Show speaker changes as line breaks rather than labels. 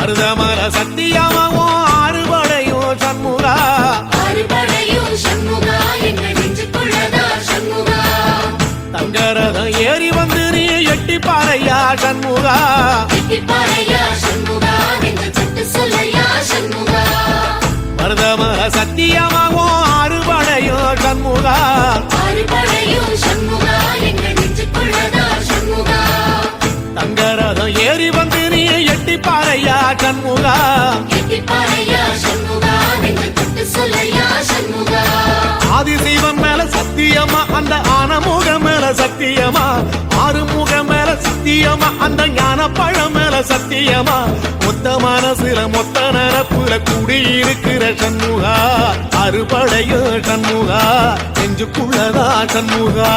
மருதமர சத்தியமாவோ ஆறுபடையும் சண்முகா தங்கரதம் ஏறி வந்து நீ எட்டி பாறையா சண்முகா மருதமர சத்தியமாவோ ஆறுபடையும் சண்முகா தங்கரதம் ஏறி வந்து நீ எட்டி பாறையா சண்முகா ஆதிசைவன் மேல சத்தியமா அந்த ஆனமுகம் மேல சத்தியமா ஆறுமுகம் மேல சத்தியமா அந்த ஞான பழம் மேல சத்தியமா மொத்த மனசுல மொத்த நரப்புல குடியிருக்கிற சண்முகா அறுபடையோ சண்முகா நெஞ்சுக்குள்ளதா சண்முகா